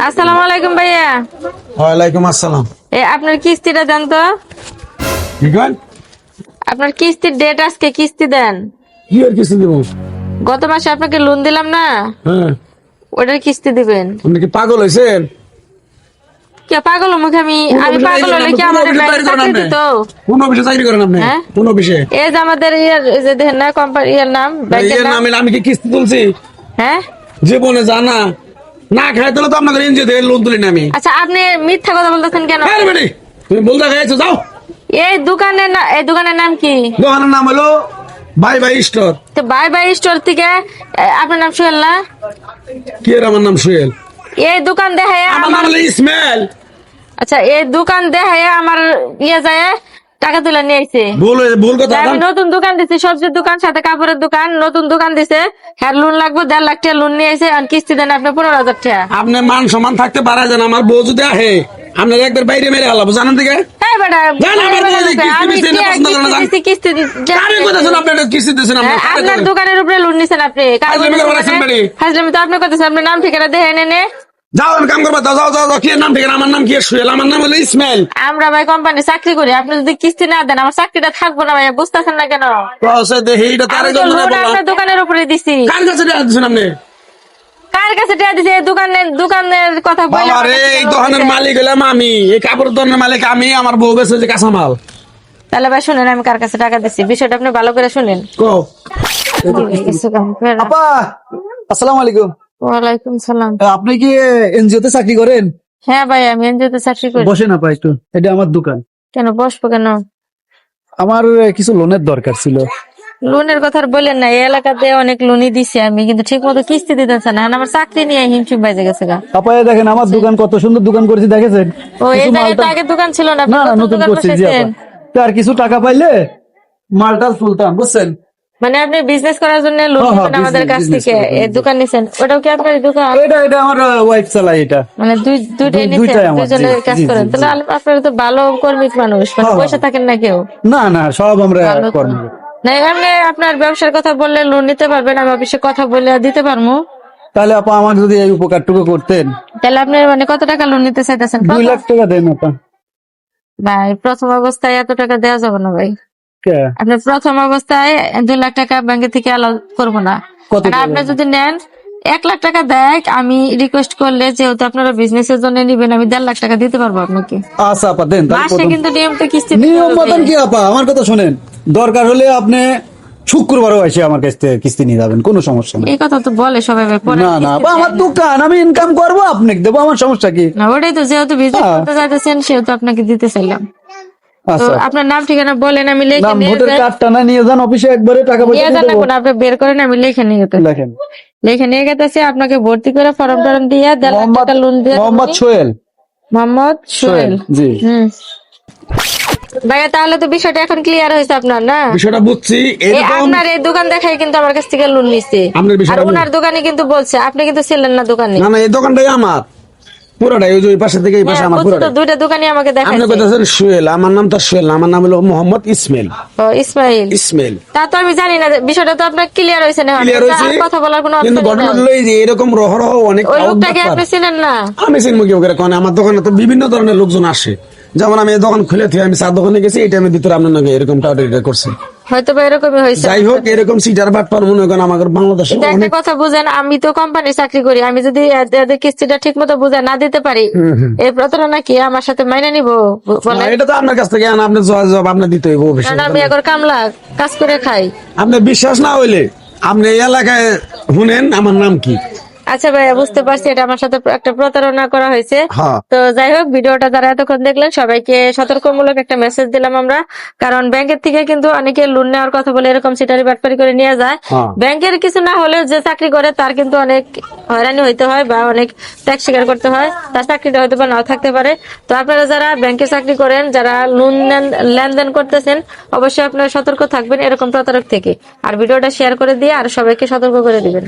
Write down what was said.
আসসালামু আলাইকুম ভাইয়া। ওয়ালাইকুম আসসালাম। আপনার কিস্তিটা দেন তো। কি করেন? আপনার কিস্তির ডেট আজকে, কিস্তি দেন। কি আর কিস্তি দেবো? গত মাসে আপনাকে লোন দিলাম না, হ্যাঁ, ওটার কিস্তি দিবেন। আপনি কি পাগল হয়েছেন? কে পাগল মুখে? আমি পাগল হলে কি আমার চাকরি দিত? কোন অফিসে চাকরি করেন আপনি? হ্যাঁ? কোন অফিসে? এই যে আমাদের এই যে দেখেন না কোম্পানি নাম, ব্যাংকের এর নাম। নামে আমি কি কিস্তি তুলছি? হ্যাঁ, জীবনে জানা না খাই তাহলে তো আপনাদের এনজিও থেকে লোন তুলি না আমি। আচ্ছা আপনি মিথ্যা কথা বলতেছেন কেন? হ্যাঁ বেটি, তুমি বলতে খাইছো যাও। এই দোকানের নাম কি? দোকানের নাম হলো বাই বাই স্টোর। তো বাই বাই স্টোর থেকে আপনার নাম সোহেল না? কি এর আমার নাম সোহেল? এই দোকান দেখায় আমার নাম হলো ইসমাইল। আচ্ছা এই দোকান দেখায় আমার যায় টাকা তুলে নিয়ে আইছে। ভুল কথা। আমি নতুন দোকান দিছি, সবজির দোকান সাথে কাপড়ের দোকান, নতুন দোকান দিছে। হ্যাঁ লোন লাগবে 1.5 লাখ টাকা লোন নিয়ে আইছে, আর কিস্তি দেন আপনি 15,000 টাকা। আপনি মান সম্মান থাকতে পারা যান, আমার বউ যদি আহে আপনার একবার বাইরে মেরে হালাবো জানেন থেকে। এই বেটা, আপনার দোকানের উপরে লোন নিছেন আপনি। হাজলামি তো আপনি করতেছেন, আপনার নাম ঠিকানা দেখে এনে যাও কাম করবা, যাও যাও যাও। কি নাম ঠিকানা? আমার নাম কি? সোহেল। আমার নাম হলো ইসমাইল। আমরা ভাই কোম্পানি চাকরি করি, আপনি যদি কিস্তি না দেন আমার চাকরিটা থাকবো না ভাই, বুঝতেছেন না কেন? আমি তো লোন আপনার দোকানের উপরে দিছি। কার কাছে দিচ্ছেন আপনি? কার কাছে টাকা দিছে? দোকানের কথা বলে। এই দোকানের মালিক হলাম আমি, এই কাপড় দোকানের মালিক আমি, আমার বউ বেছে যে কাঁচামাল। তাহলে ভাই শুনেন আমি কার কাছে টাকা দিছি, বিষয়টা আপনি ভালো করে শুনেন। কও। আপা আসসালামু আলাইকুম। ওয়ালাইকুম সালাম। আপনি কি এনজিও তে চাকরি করেন? হ্যাঁ ভাই আমি এনজিওতে চাকরি করি। বসেন আপা একটু, এটা আমার দোকান। কেন বসবো কেন? আমার কিছু লোনের দরকার ছিল। লোনের কথা আর বলেন না, এই এলাকাতে অনেক লোনই দিছি আমি, কিন্তু ঠিক মতো কিস্তি দিতেছে না। আমার চাকরি নিয়ে হিমশিম বাজে গেছে গা। আপা এই দেখেন আমার দোকান কত সুন্দর দোকান করেছি, দেখেছেন? ও এই কিছু জায়গায় তো মালটা- আগে দোকান ছিল না, না না নতুন দোকান করছি জি বসাইছেন। আপা। তো আর কিছু টাকা পাইলে মালটাল তুলতাম, বুঝছেন? মানে আপনি বিজনেস করার জন্য লোন হ্যাঁ, নিছেন আমাদের কাছ business থেকে, করার জন্য। এই দোকান নিছেন। ওটাও কি আপনার দোকান? এটা আমার ওয়াইফ চালাই এটা। মানে দুইটাই নিছেন, দুইটাই আমার, দুজনে জি, কাজ জি, করেন। জি, তাহলে আপনারা তো ভালো কর্মী মানুষ, মানে হ্যাঁ, পয়সা থাকেন না কেউ। না না সব আমরা ভালো তো। কর্ম। না আপনি আপনার ব্যবসার কথা বললে লোন নিতে পারবেন, আমি অফিসে কথা বলে দিতে পারবো। তাহলে আপা আমার যদি এই উপকারটুকু করতেন। তাহলে আপনি মানে কত টাকা লোন নিতে চাইতেছেন? 2 লাখ টাকা দেন আপা। ভাই প্রথম অবস্থায় এত টাকা দেওয়া যাবে না ভাই। কে? আপনার প্রথম অবস্থায় 2 লাখ টাকা ব্যাংকে থেকে অ্যালাউ করবো না। কত আর আপনি যদি নেন 1 লাখ টাকা দেয়, আমি রিকোয়েস্ট করলে যেহেতু আপনারা বিজনেসের জন্য নিবেন, আমি 1.5 লাখ টাকা দিতে পারবো আপনাকে। আচ্ছা আপা দেন তাহলে মাসে প্রথম- কিন্তু নিয়মিত কিস্তি দিতে নিয়ম হবে। মতন কি আপা, আমার কথা শোনেন, দরকার হলে আপনি শুক্রবারও এসে আমার কাছ থেকে কিস্তি নিয়ে যাবেন, কোনো সমস্যা নেই। এই কথা তো বলে সবাই ভাই, পরে না না আপা, আমার দোকান, আমি ইনকাম করবো, আপনাকে দেবো, আমার সমস্যা কি? না ওটাই তো, যেহেতু বিজনেস হ্যাঁ। করতে চাইতেছেন সেহেতু আপনাকে দিতে চাইলাম। তো আচ্ছা আপনার নাম ঠিকানা বলেন, আমি লিখে নাম নিয়ে ভোটার যাই। কার্ডটা না নিয়ে যান অফিসে, একবারে টাকা পয়সা নিয়ে দিয়ে যান না দেবো। কোনো, আপনি বের করেন, আমি লিখে নিয়ে যেতে। লেখেন লিখে নিয়ে গেতেছি, আপনাকে ভর্তি করে ফর্ম টর্ম দিয়ে 1.5 লাখ টাকা লোন দিয়ে মোহাম্মদ সোহেল। মোহাম্মদ সোহেল। জি ভাইয়া তাহলে তো বিষয়টা এখন ক্লিয়ার হয়েছে আপনার, না? বিষয়টা বুঝছি। এই এরকম আপনার এই দোকান দেখাই কিন্তু আমার কাছ থেকে লোন নিচ্ছে, আপনার আর বিষয়টা ওনার দোকানে কিন্তু বলছে, আপনি কিন্তু ছিলেন না দোকানে। না না, এই দোকানটাই আমার পুরোটাই, ওই যে ওই পাশে থেকে এই পাশে হ্যাঁ, আমার বুঝছি তো, পুরোটাই। দুইটা দোকানই আমাকে আপনি দেখাইছে। কইতেছেন সোহেল, আমার নাম তো সোহেল না, আমার নাম হলো মোহাম্মদ ইসমাইল। ও ইসমাইল। ইসমাইল তা তো আমি জানি না, বিষয়টা তো আপনার ক্লিয়ার হয়েছে না? ক্লিয়ার হয়েছে, আর কথা বলার কোনো কিন্তু অপশন ঘটনা নেই। হলো এই যে এরকম রহরহ অনেক ওই আউট লোকটাকে বাটপার। আপনি চিনেন না? আমি চিনবো কি করে? কারণ আমার দোকানে তো বিভিন্ন ধরনের লোকজন আসে। যেমন আমি এই দোকান খুলে থেকে আমি চা দোকানে গেছি, এই টাইমের ভিতরে আপনার নাকি এরকম টাউটারিটা করছে। হয়তো বা এরকমই হয়েছে। যাই হোক, এরকম সিটার বাটপার মনে করেন আমাদের বাংলাদেশে কিন্তু একটা অনেক। কথা বুঝেন, আমি তো কোম্পানির চাকরি করি, আমি যদি এদের কিস্তিটা ঠিক মতো বুঝে না দিতে পারি, এই প্রতারণা কি আমার সাথে মাইনে নিবো? না, এটা তো আপনার কাছ থেকে আনা, আপনি জবাব আপনি দিতে হইব অবশ্যই। কারণ আমি এখন কামলা কাজ করে খাই। আপনি বিশ্বাস না হইলে আপনি এই এলাকায় শুনেন আমার নাম কি। আচ্ছা ভাইয়া বুঝতে পারছি, এটা আমার সাথে একটা প্রতারণা করা হয়েছে। হ্যাঁ। তো যাই হোক, ভিডিওটা যারা এতক্ষণ দেখলেন সবাইকে সতর্কমূলক একটা মেসেজ দিলাম আমরা। কারণ ব্যাংকের থেকে কিন্তু অনেকে লোন নেওয়ার কথা বলে এরকম সিটারি বাটপারি করে নিয়ে যায়। হ্যাঁ। ব্যাংকের কিছু না হলেও যে চাকরি করে তার কিন্তু অনেক হয়রানি হইতে হয় বা অনেক ত্যাগ স্বীকার করতে হয়, তার চাকরিটা হয়তো বা নাও থাকতে পারে। তো আপনারা যারা ব্যাংকে চাকরি করেন, যারা লোন লেনদেন করতেছেন, অবশ্যই আপনারা সতর্ক থাকবেন এরকম প্রতারক থেকে। আর ভিডিওটা শেয়ার করে দিয়ে আর সবাইকে সতর্ক করে দিবেন।